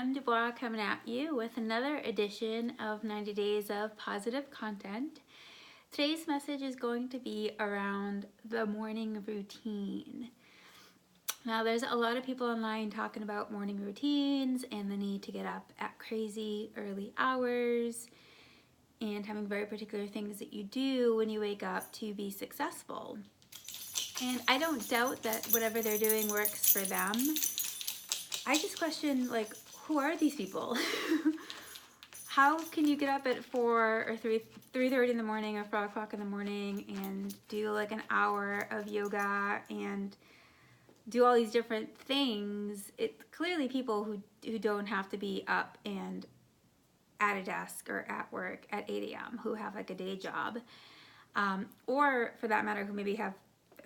Pam Dubois coming at you with another edition of 90 Days of Positive Content. Today's message is going to be around the morning routine. Now, there's a lot of people online talking about morning routines and the need to get up at crazy early hours and having very particular things that you do when you wake up to be successful. And I don't doubt that whatever they're doing works for them. I just question, like, who are these people? How can you get up at 4 or 3:30 in the morning or 4 o'clock in the morning and do like an hour of yoga and do all these different things? It's clearly people who don't have to be up and at a desk or at work at 8 a.m. who have like a day job, or for that matter, who maybe have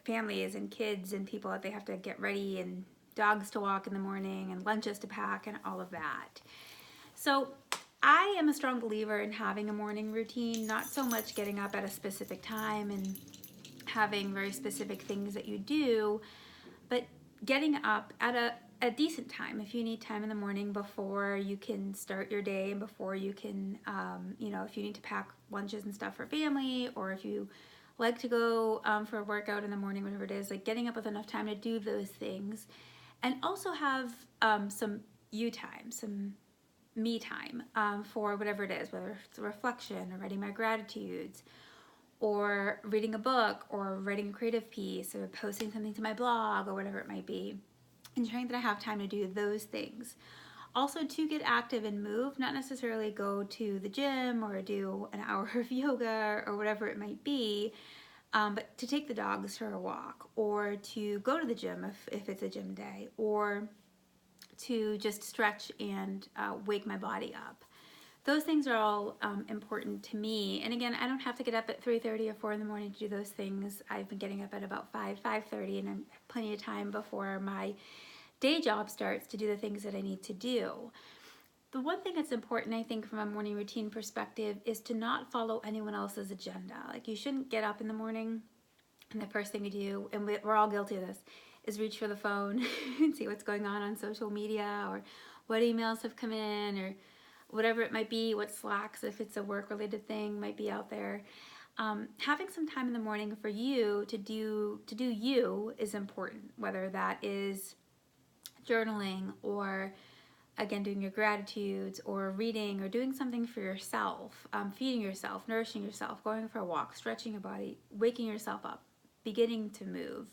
families and kids and people that they have to get ready and dogs to walk in the morning and lunches to pack and all of that. So I am a strong believer in having a morning routine, not so much getting up at a specific time and having very specific things that you do, but getting up at a decent time. If you need time in the morning before you can start your day and before you can, if you need to pack lunches and stuff for family, or if you like to go for a workout in the morning, whatever it is, like getting up with enough time to do those things. And also have some you time, some me time for whatever it is, whether it's a reflection or writing my gratitudes or reading a book or writing a creative piece or posting something to my blog or whatever it might be. Ensuring that I have time to do those things. Also to get active and move, not necessarily go to the gym or do an hour of yoga or whatever it might be, but to take the dogs for a walk, or to go to the gym if it's a gym day, or to just stretch and wake my body up. Those things are all important to me. And again, I don't have to get up at 3:30 or 4 in the morning to do those things. I've been getting up at about 5:30, and I'm plenty of time before my day job starts to do the things that I need to do. The one thing that's important, I think, from a morning routine perspective is to not follow anyone else's agenda. Like, you shouldn't get up in the morning and the first thing you do, and we're all guilty of this, is reach for the phone and see what's going on social media, or what emails have come in, or whatever it might be, what Slacks, if it's a work-related thing, might be out there. Having some time in the morning for you to do you is important, whether that is journaling, or again doing your gratitudes, or reading, or doing something for yourself, feeding yourself, nourishing yourself, going for a walk, stretching your body, waking yourself up, beginning to move.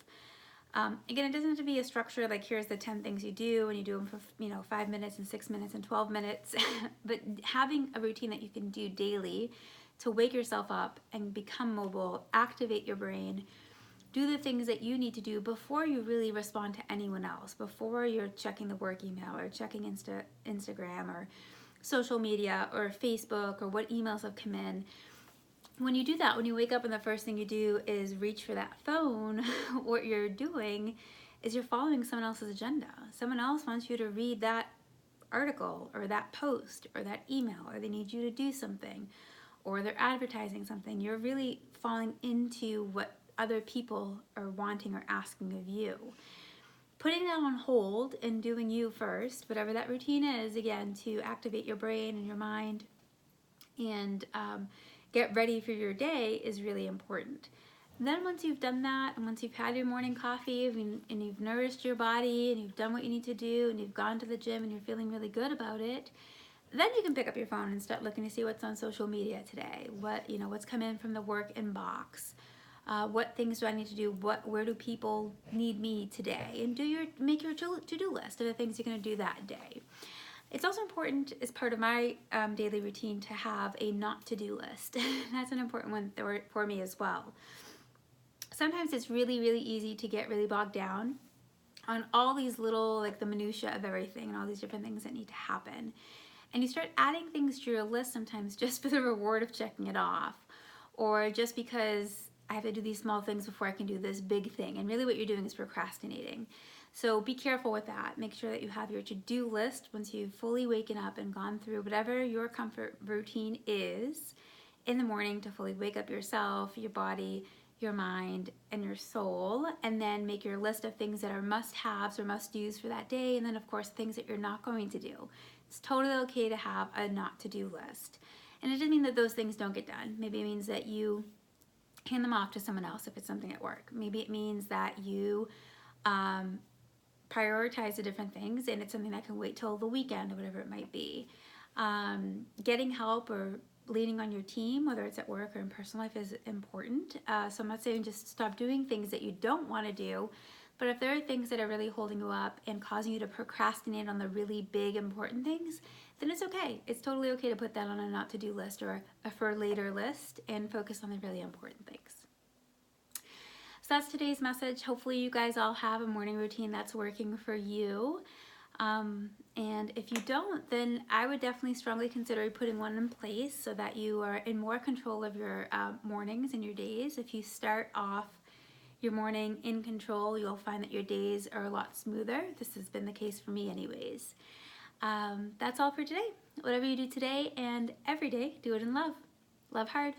Again, it doesn't have to be a structure like here's the 10 things you do and you do them for 5 minutes and 6 minutes and 12 minutes, but having a routine that you can do daily to wake yourself up and become mobile, activate your brain, do the things that you need to do before you really respond to anyone else, before you're checking the work email or checking Instagram or social media or Facebook or what emails have come in. When you do that, when you wake up and the first thing you do is reach for that phone, what you're doing is you're following someone else's agenda. Someone else wants you to read that article or that post or that email, or they need you to do something, or they're advertising something. You're really falling into what other people are wanting or asking of you. Putting that on hold and doing you first, whatever that routine is, again, to activate your brain and your mind and get ready for your day is really important. And then once you've done that, and once you've had your morning coffee and you've nourished your body and you've done what you need to do and you've gone to the gym and you're feeling really good about it, then you can pick up your phone and start looking to see what's on social media today, what's come in from the work inbox, what things do I need to do, where do people need me today, and make your to-do list of the things you're going to do that day. It's also important, as part of my daily routine, to have a not to-do list. That's an important one for me as well. Sometimes it's really, really easy to get really bogged down on all these little, like the minutia of everything and all these different things that need to happen. And you start adding things to your list sometimes just for the reward of checking it off, or just because I have to do these small things before I can do this big thing. And really what you're doing is procrastinating. So be careful with that. Make sure that you have your to-do list once you've fully waken up and gone through whatever your comfort routine is in the morning to fully wake up yourself, your body, your mind, and your soul, and then make your list of things that are must-haves or must-dos for that day, and then of course things that you're not going to do. It's totally okay to have a not-to-do list. And it doesn't mean that those things don't get done. Maybe it means that you hand them off to someone else if it's something at work. Maybe it means that you prioritize the different things and it's something that can wait till the weekend or whatever it might be. Getting help or leaning on your team, whether it's at work or in personal life, is important. So I'm not saying just stop doing things that you don't want to do, but if there are things that are really holding you up and causing you to procrastinate on the really big important things, then it's okay. It's totally okay to put that on a not to do list or a for later list and focus on the really important things. So that's today's message. Hopefully you guys all have a morning routine that's working for you. And if you don't, then I would definitely strongly consider putting one in place so that you are in more control of your mornings and your days. If you start off your morning in control, you'll find that your days are a lot smoother. This has been the case for me anyways. That's all for today. Whatever you do today and every day, do it in love. Love hard.